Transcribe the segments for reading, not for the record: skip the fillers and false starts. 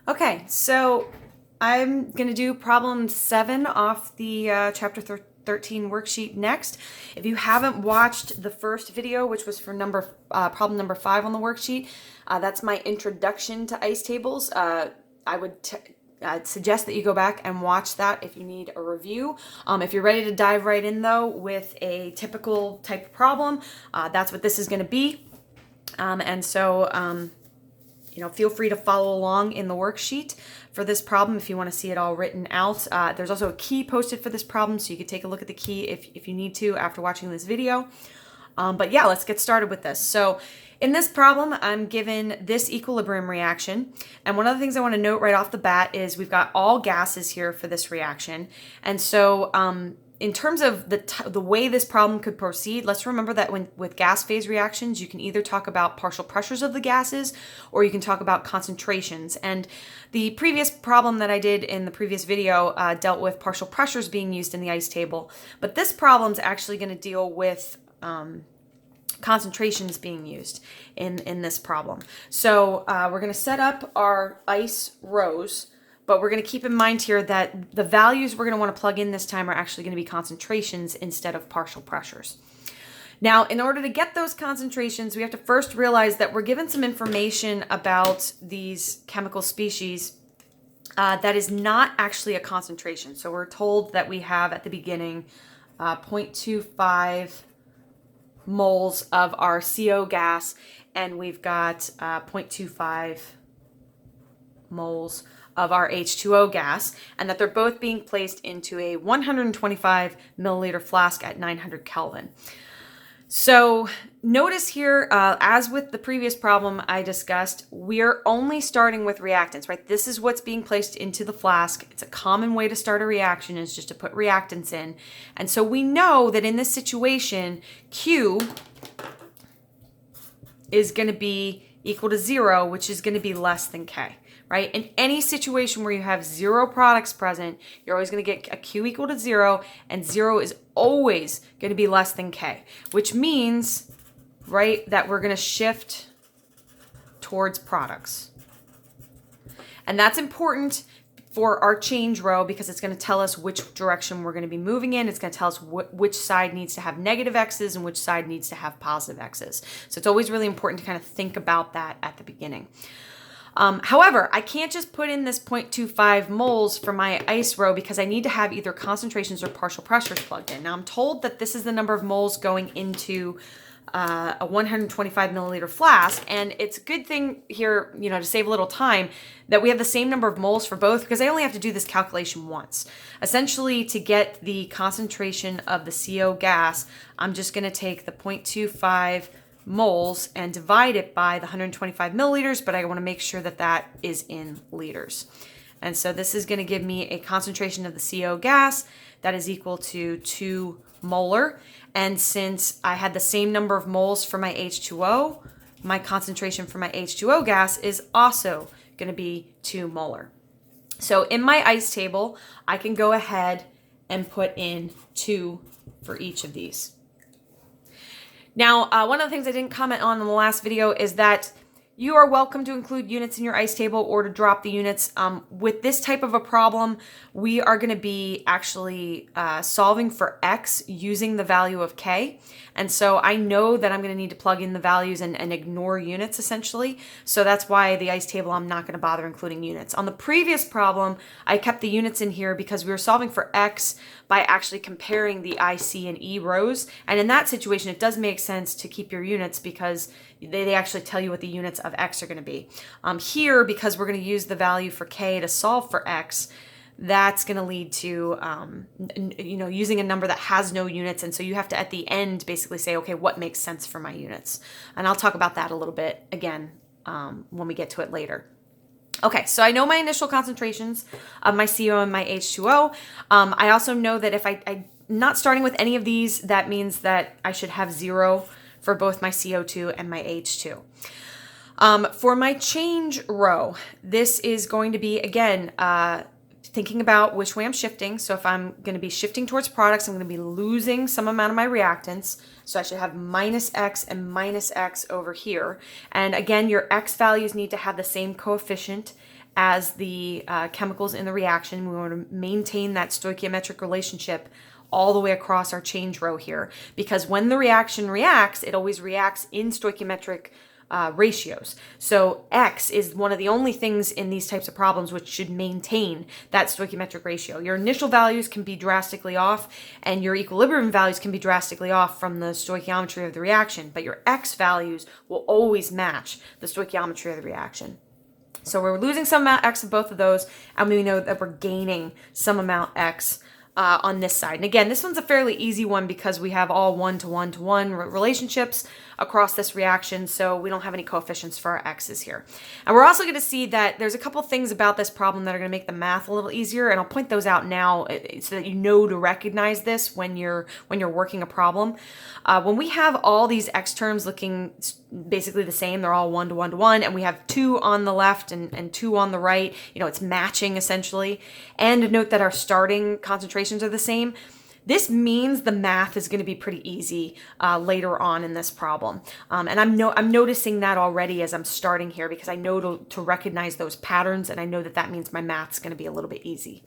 Okay, so I'm going to do problem 7 off the chapter 13 worksheet next. If you haven't watched the first video, which was for problem number 5 on the worksheet, that's my introduction to ice tables. I'd suggest that you go back and watch that if you need a review. If you're ready to dive right in, though, with a typical type of problem, that's what this is going to be. Feel free to follow along in the worksheet for this problem if you want to see it all written out. There's also a key posted for this problem, so you can take a look at the key if you need to after watching this video. But yeah, let's get started with this. So in this problem, I'm given this equilibrium reaction. And one of the things I want to note right off the bat is we've got all gases here for this reaction. And so in terms of the way this problem could proceed, let's remember that with gas phase reactions, you can either talk about partial pressures of the gases or you can talk about concentrations. And the previous problem that I did in the previous video dealt with partial pressures being used in the ice table. But this problem is actually going to deal with concentrations being used in this problem. So we're going to set up our ice rows. But we're going to keep in mind here that the values we're going to want to plug in this time are actually going to be concentrations instead of partial pressures. Now, in order to get those concentrations, we have to first realize that we're given some information about these chemical species that is not actually a concentration. So we're told that we have at the beginning 0.25 moles of our CO gas, and we've got 0.25 moles of our H2O gas, and that they're both being placed into a 125 milliliter flask at 900 Kelvin. So notice here, as with the previous problem I discussed, we're only starting with reactants, right? This is what's being placed into the flask. It's a common way to start a reaction is just to put reactants in. And so we know that in this situation, Q is going to be equal to 0, which is going to be less than K. Right? In any situation where you have 0 products present, you're always going to get a Q equal to 0, and 0 is always going to be less than K, which means, right, that we're going to shift towards products. And that's important for our change row because it's going to tell us which direction we're going to be moving in. It's going to tell us which side needs to have negative X's and which side needs to have positive X's. So it's always really important to kind of think about that at the beginning. However, I can't just put in this 0.25 moles for my ice row because I need to have either concentrations or partial pressures plugged in. Now, I'm told that this is the number of moles going into a 125 milliliter flask, and it's a good thing here, to save a little time, that we have the same number of moles for both because I only have to do this calculation once. Essentially, to get the concentration of the CO gas, I'm just going to take the 0.25 moles and divide it by the 125 milliliters, but I want to make sure that that is in liters. And so this is going to give me a concentration of the CO gas that is equal to 2 molar. And since I had the same number of moles for my H2O, my concentration for my H2O gas is also going to be 2 molar. So in my ice table, I can go ahead and put in 2 for each of these. Now, one of the things I didn't comment on in the last video is that you are welcome to include units in your ice table or to drop the units. With this type of a problem, we are going to be actually solving for X using the value of K. And so I know that I'm going to need to plug in the values and ignore units essentially. So that's why the ice table, I'm not going to bother including units. On the previous problem, I kept the units in here because we were solving for X by actually comparing the I, C, and E rows. And in that situation, it does make sense to keep your units because they actually tell you what the units of X are going to be. Here, because we're going to use the value for K to solve for X, that's going to lead to, using a number that has no units. And so you have to, at the end, basically say, okay, what makes sense for my units? And I'll talk about that a little bit again when we get to it later. Okay, so I know my initial concentrations of my CO and my H2O. I also know that if I'm not starting with any of these, that means that I should have 0 for both my CO2 and my H2. For my change row, this is going to be, again, thinking about which way I'm shifting. So if I'm going to be shifting towards products, I'm going to be losing some amount of my reactants. So I should have minus X and minus X over here. And again, your X values need to have the same coefficient as the chemicals in the reaction. We want to maintain that stoichiometric relationship all the way across our change row here, because when the reaction reacts, it always reacts in stoichiometric ratios. So X is one of the only things in these types of problems which should maintain that stoichiometric ratio. Your initial values can be drastically off, and your equilibrium values can be drastically off from the stoichiometry of the reaction, but your X values will always match the stoichiometry of the reaction. So we're losing some amount X of both of those, and we know that we're gaining some amount X on this side. And again, this one's a fairly easy one because we have all one-to-one-to-one relationships across this reaction, so we don't have any coefficients for our X's here. And we're also going to see that there's a couple things about this problem that are going to make the math a little easier, and I'll point those out now so that you know to recognize this when you're working a problem. When we have all these X terms looking basically the same, they're all one-to-one-to-one, and we have 2 on the left and 2 on the right, it's matching essentially. And note that our starting concentrations are the same. This means the math is going to be pretty easy later on in this problem. And I'm noticing that already as I'm starting here, because I know to recognize those patterns, and I know that means my math's going to be a little bit easy.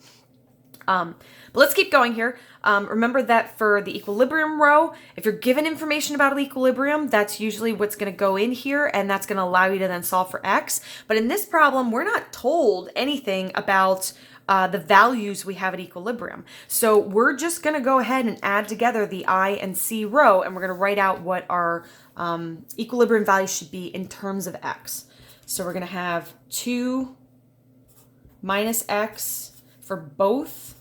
But let's keep going here. Remember that for the equilibrium row, if you're given information about equilibrium, that's usually what's going to go in here, and that's going to allow you to then solve for X. But in this problem, we're not told anything about the values we have at equilibrium. So we're just going to go ahead and add together the I and C row, and we're going to write out what our equilibrium values should be in terms of X. So we're going to have 2 minus X for both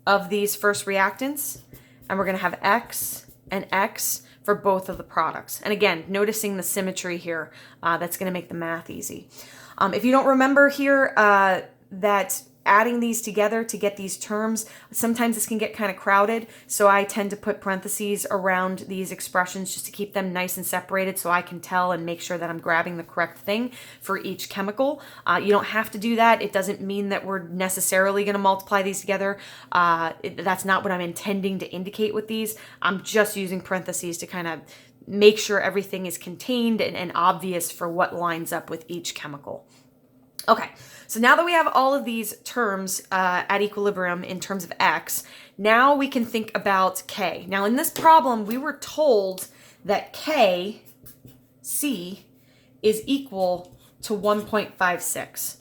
of these first reactants, and we're going to have X and X for both of the products. And again, noticing the symmetry here, that's going to make the math easy. If you don't remember here, that adding these together to get these terms, sometimes this can get kind of crowded, so I tend to put parentheses around these expressions just to keep them nice and separated so I can tell and make sure that I'm grabbing the correct thing for each chemical. You don't have to do that. It doesn't mean that we're necessarily going to multiply these together. That's not what I'm intending to indicate with these. I'm just using parentheses to kind of make sure everything is contained and obvious for what lines up with each chemical. Okay, so now that we have all of these terms at equilibrium in terms of X, now we can think about K. Now in this problem, we were told that K, C, is equal to 1.56.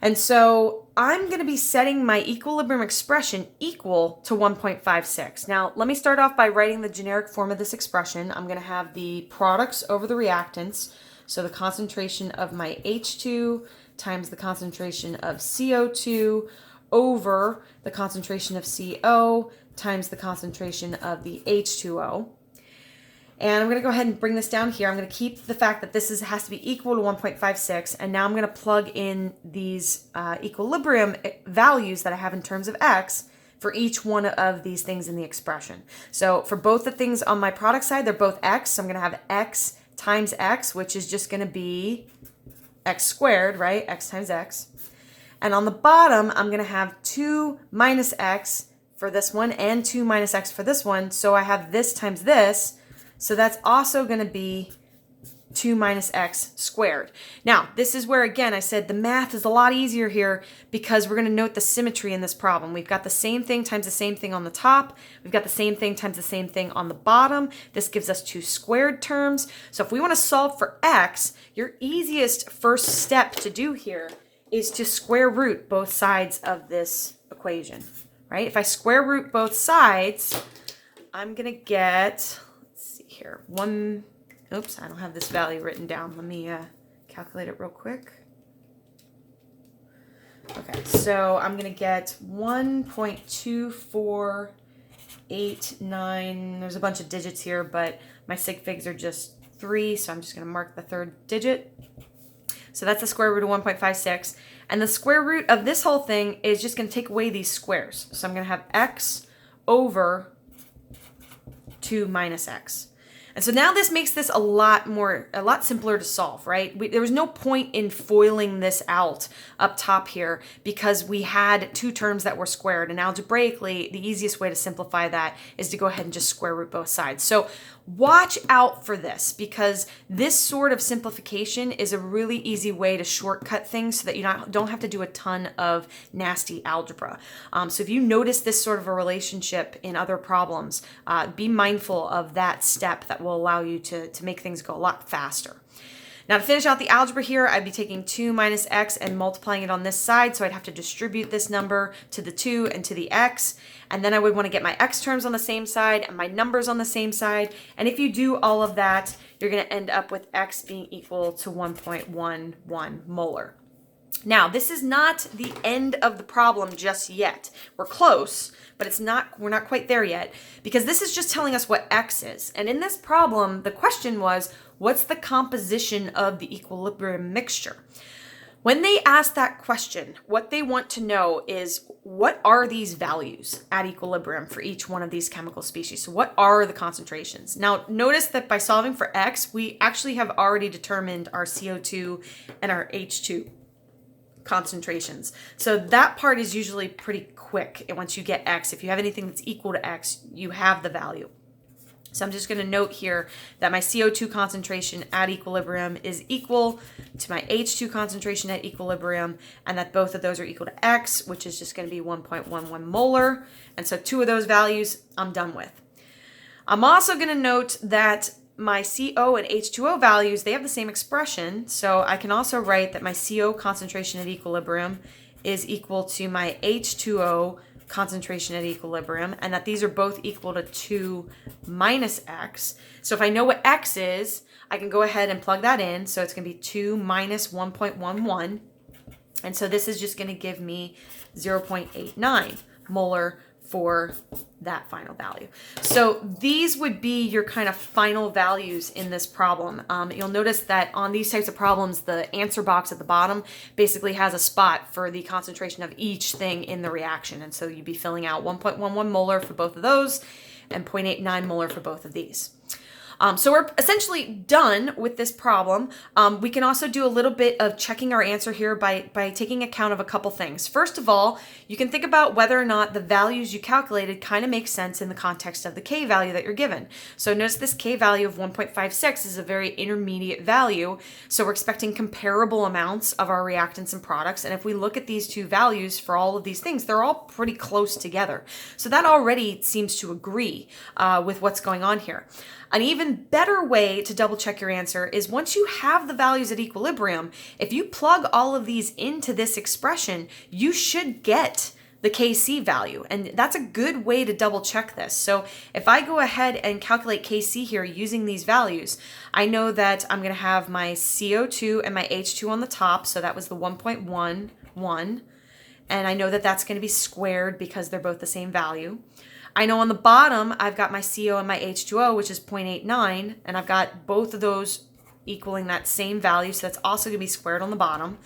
And so I'm going to be setting my equilibrium expression equal to 1.56. Now, let me start off by writing the generic form of this expression. I'm going to have the products over the reactants. So the concentration of my H2 times the concentration of CO2 over the concentration of CO times the concentration of the H2O. And I'm going to go ahead and bring this down here. I'm going to keep the fact that this has to be equal to 1.56. And now I'm going to plug in these equilibrium values that I have in terms of X for each one of these things in the expression. So for both the things on my product side, they're both X. So I'm going to have X times X, which is just going to be X squared, right? X times X. And on the bottom, I'm going to have 2 minus X for this one and 2 minus X for this one. So I have this times this. So that's also going to be 2 minus X squared. Now, this is where, again, I said the math is a lot easier here because we're going to note the symmetry in this problem. We've got the same thing times the same thing on the top. We've got the same thing times the same thing on the bottom. This gives us 2 squared terms. So if we want to solve for X, your easiest first step to do here is to square root both sides of this equation, right? If I square root both sides, I'm going to get, let's see here, oops, I don't have this value written down. Let me calculate it real quick. Okay, so I'm going to get 1.2489. There's a bunch of digits here, but my sig figs are just 3, so I'm just going to mark the third digit. So that's the square root of 1.56. And the square root of this whole thing is just going to take away these squares. So I'm going to have X over 2 minus X. And so now this makes this a lot simpler to solve, right? There was no point in foiling this out up top here because we had 2 terms that were squared. And algebraically, the easiest way to simplify that is to go ahead and just square root both sides. So Watch out for this, because this sort of simplification is a really easy way to shortcut things so that you don't have to do a ton of nasty algebra. So if you notice this sort of a relationship in other problems, be mindful of that step that will allow you to make things go a lot faster. Now to finish out the algebra here, I'd be taking 2 minus x and multiplying it on this side, so I'd have to distribute this number to the 2 and to the x, and then I would want to get my x terms on the same side and my numbers on the same side, and if you do all of that, you're going to end up with x being equal to 1.11 molar. Now, this is not the end of the problem just yet. We're close, but we're not quite there yet, because this is just telling us what x is. And in this problem, the question was, what's the composition of the equilibrium mixture? When they ask that question, what they want to know is, what are these values at equilibrium for each one of these chemical species? So what are the concentrations? Now, notice that by solving for x, we actually have already determined our CO2 and our H2 concentrations. So that part is usually pretty quick. And once you get x, if you have anything that's equal to x, you have the value. So I'm just going to note here that my CO2 concentration at equilibrium is equal to my H2 concentration at equilibrium, and that both of those are equal to x, which is just going to be 1.11 molar. And so 2 of those values I'm done with. I'm also going to note that my CO and H2O values, they have the same expression. So I can also write that my CO concentration at equilibrium is equal to my H2O concentration at equilibrium, and that these are both equal to 2 minus x. So if I know what x is, I can go ahead and plug that in. So it's going to be 2 minus 1.11. And so this is just going to give me 0.89 molar for that final value. So these would be your kind of final values in this problem. You'll notice that on these types of problems, the answer box at the bottom basically has a spot for the concentration of each thing in the reaction. And so you'd be filling out 1.11 molar for both of those and 0.89 molar for both of these. So we're essentially done with this problem. We can also do a little bit of checking our answer here by taking account of a couple things. First of all, you can think about whether or not the values you calculated kind of make sense in the context of the K value that you're given. So notice this K value of 1.56 is a very intermediate value. So we're expecting comparable amounts of our reactants and products. And if we look at these two values for all of these things, they're all pretty close together. So that already seems to agree with what's going on here. An even better way to double check your answer is once you have the values at equilibrium, if you plug all of these into this expression, you should get the Kc value. And that's a good way to double check this. So if I go ahead and calculate Kc here using these values, I know that I'm going to have my CO2 and my H2 on the top. So that was the 1.11. And I know that that's going to be squared because they're both the same value. I know on the bottom, I've got my CO and my H2O, which is 0.89, and I've got both of those equaling that same value, so that's also going to be squared on the bottom.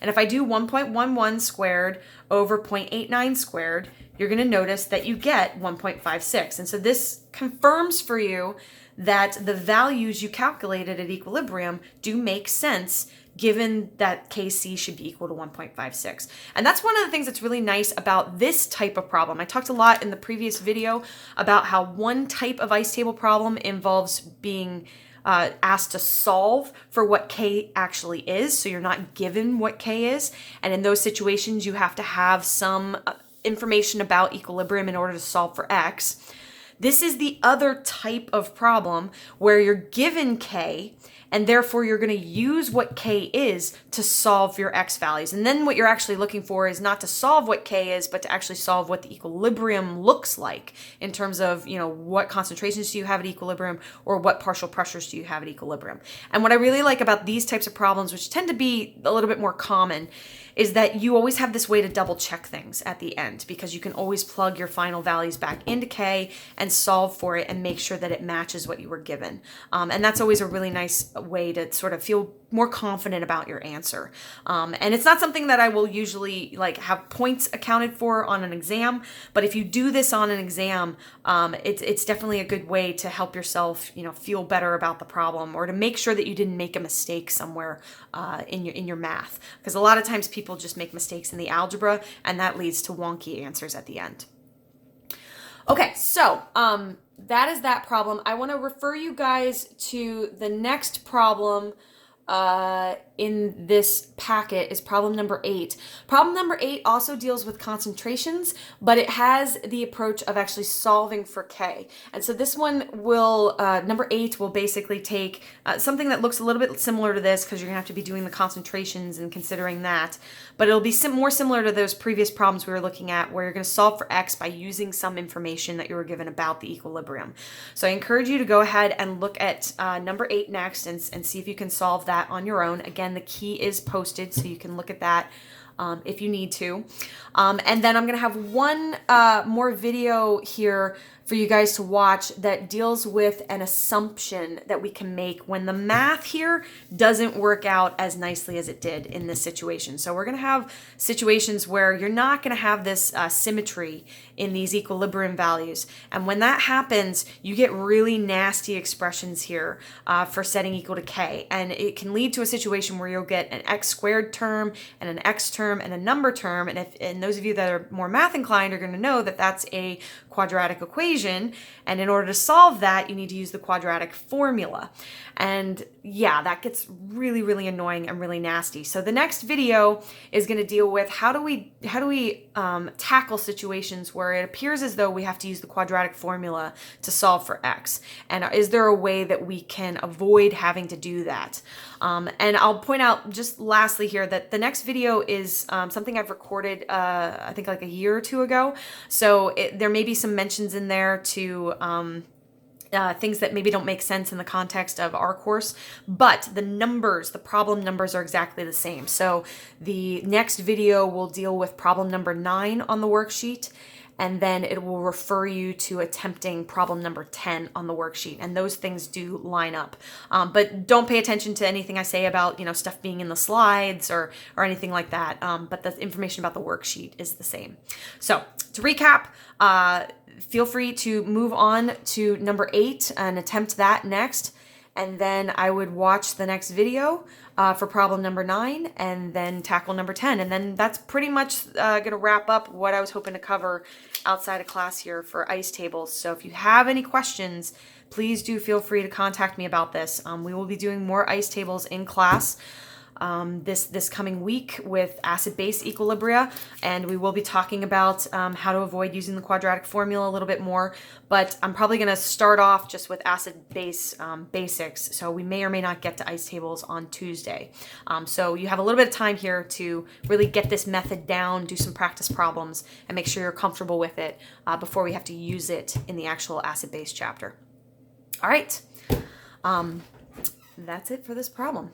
And if I do 1.11 squared over 0.89 squared, you're going to notice that you get 1.56. And so this confirms for you that the values you calculated at equilibrium do make sense, given that Kc should be equal to 1.56. And that's one of the things that's really nice about this type of problem. I talked a lot in the previous video about how one type of ice table problem involves being asked to solve for what K actually is, so you're not given what K is. And in those situations, you have to have some information about equilibrium in order to solve for X. This is the other type of problem where you're given K, and therefore you're going to use what K is to solve your X values. And then what you're actually looking for is not to solve what K is, but to actually solve what the equilibrium looks like in terms of, what concentrations do you have at equilibrium, or what partial pressures do you have at equilibrium. And what I really like about these types of problems, which tend to be a little bit more common, is that you always have this way to double check things at the end, because you can always plug your final values back into K and solve for it and make sure that it matches what you were given. And that's always a really nice way to sort of feel more confident about your answer. And it's not something that I will usually have points accounted for on an exam, but if you do this on an exam, it's definitely a good way to help yourself, feel better about the problem, or to make sure that you didn't make a mistake somewhere in your math. Because a lot of times people just make mistakes in the algebra, and that leads to wonky answers at the end. Okay, so that is that problem. I want to refer you guys to the next problem in this packet is problem number 8. Problem number 8 also deals with concentrations, but it has the approach of actually solving for K. And so this one will, number 8 will basically take something that looks a little bit similar to this, because you're going to have to be doing the concentrations and considering that, but it'll be more similar to those previous problems we were looking at, where you're going to solve for X by using some information that you were given about the equilibrium. So I encourage you to go ahead and look at number 8 next and see if you can solve that on your own. Again, the key is posted, so you can look at that if you need to. And then I'm going to have one more video here for you guys to watch that deals with an assumption that we can make when the math here doesn't work out as nicely as it did in this situation. So we're going to have situations where you're not going to have this symmetry in these equilibrium values. And when that happens, you get really nasty expressions here for setting equal to K. And it can lead to a situation where you'll get an X squared term and an X term and a number term. And those of you that are more math inclined are going to know that that's a quadratic equation. And in order to solve that, you need to use the quadratic formula. And yeah, that gets really, really annoying and really nasty. So the next video is going to deal with how do we tackle situations where it appears as though we have to use the quadratic formula to solve for X. And is there a way that we can avoid having to do that? And I'll point out just lastly here that the next video is something I've recorded, I think like a year or two ago. So there may be some mentions in there to things that maybe don't make sense in the context of our course, but the numbers, the problem numbers are exactly the same. So the next video will deal with problem number 9 on the worksheet, and then it will refer you to attempting problem number 10 on the worksheet. And those things do line up. But don't pay attention to anything I say about, stuff being in the slides or anything like that. But the information about the worksheet is the same. So to recap, feel free to move on to number 8 and attempt that next. And then I would watch the next video for problem number 9 and then tackle number 10. And then that's pretty much going to wrap up what I was hoping to cover outside of class here for ice tables. So if you have any questions, please do feel free to contact me about this. We will be doing more ice tables in class this coming week with acid-base equilibria, and we will be talking about how to avoid using the quadratic formula a little bit more, but I'm probably going to start off just with acid-base basics, so we may or may not get to ice tables on Tuesday. So you have a little bit of time here to really get this method down, do some practice problems, and make sure you're comfortable with it before we have to use it in the actual acid-base chapter. All right, that's it for this problem.